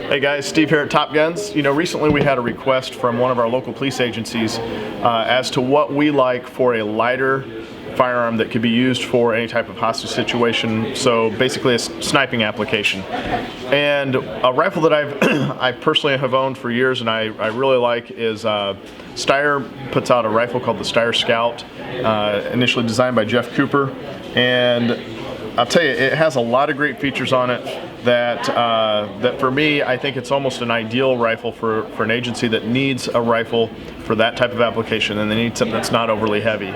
Hey guys, Steve here at Top Guns. You know, recently we had a request from one of our local police agencies as to what we like for a lighter firearm that could be used for any type of hostage situation, so basically a sniping application. And a rifle that I personally have owned for years and I really like is Steyr puts out a rifle called the Steyr Scout, initially designed by Jeff Cooper, and I'll tell you, it has a lot of great features on it that for me, I think it's almost an ideal rifle for an agency that needs a rifle for that type of application, and they need something that's not overly heavy.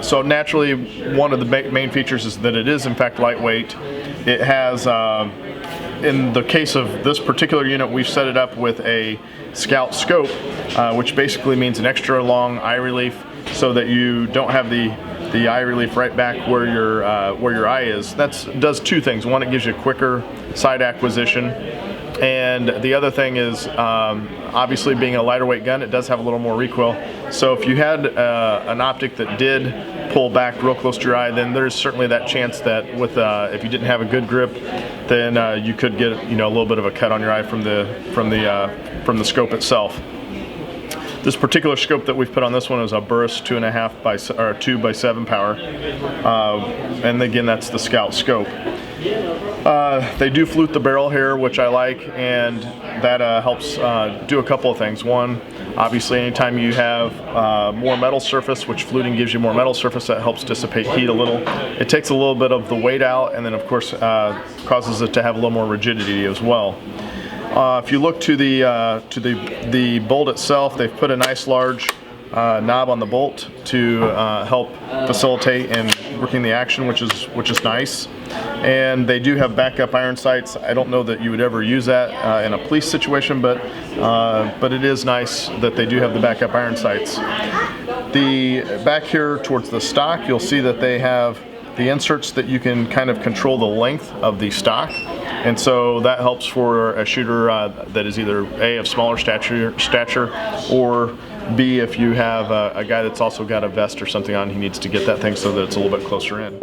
So naturally, one of the main features is that it is in fact lightweight. It has, in the case of this particular unit, we've set it up with a Scout scope, which basically means an extra long eye relief so that you don't have the eye relief right back where your eye is. That does two things. One, it gives you a quicker sight acquisition, and the other thing is obviously being a lighter weight gun, it does have a little more recoil. So if you had an optic that did pull back real close to your eye, then there's certainly that chance that with if you didn't have a good grip, then you could get a little bit of a cut on your eye from the scope itself. This particular scope that we've put on this one is a Burris 2.5 by 2 by 7 power, and again, that's the Scout scope. They do flute the barrel here, which I like, and that helps do a couple of things. One, obviously, anytime you have more metal surface, which fluting gives you more metal surface, that helps dissipate heat a little. It takes a little bit of the weight out, and then of course causes it to have a little more rigidity as well. If you look to the bolt itself, they've put a nice large knob on the bolt to help facilitate and working the action, which is nice. And they do have backup iron sights. I don't know that you would ever use that in a police situation, but it is nice that they do have the backup iron sights. The back here towards the stock, you'll see that they have the inserts that you can kind of control the length of the stock, and so that helps for a shooter that is either A, of smaller stature, or B, if you have a guy that's also got a vest or something on, he needs to get that thing so that it's a little bit closer in.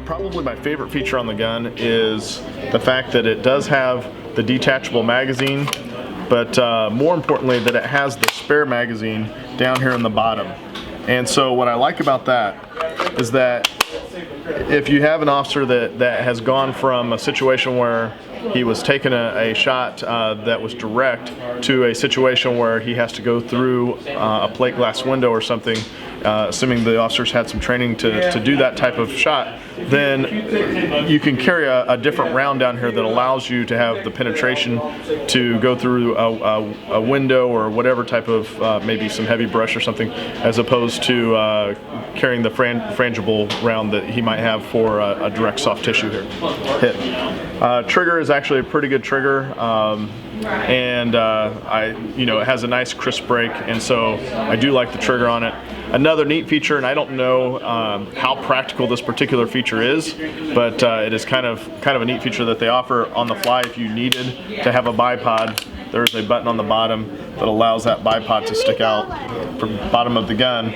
Probably my favorite feature on the gun is the fact that it does have the detachable magazine, but more importantly that it has the spare magazine down here in the bottom. And so what I like about that is that if you have an officer that has gone from a situation where he was taking a shot that was direct to a situation where he has to go through a plate glass window or something, assuming the officers had some training to do that type of shot, then you can carry a different round down here that allows you to have the penetration to go through a window or whatever type of maybe some heavy brush or something, as opposed to carrying the frangible round that he might have for a direct soft tissue hit. Trigger is actually a pretty good trigger, and it has a nice crisp break, and so I do like the trigger on it. Another neat feature, and I don't know how practical this particular feature is, but it is kind of a neat feature that they offer on the fly. If you needed to have a bipod, there's a button on the bottom that allows that bipod to stick out from the bottom of the gun,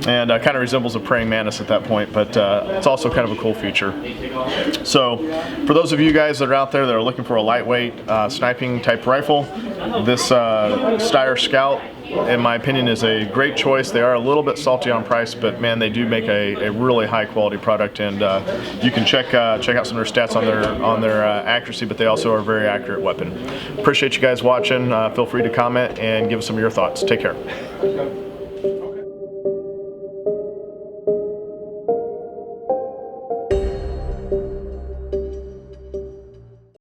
and kind of resembles a praying mantis at that point, but it's also kind of a cool feature. So for those of you guys that are out there that are looking for a lightweight sniping type rifle, this Steyr Scout, in my opinion, is a great choice. They are a little bit salty on price, but man, they do make a really high quality product, and you can check out some of their stats on their accuracy, but they also are a very accurate weapon. Appreciate you guys watching. Feel free to comment and give us some of your thoughts. Take care.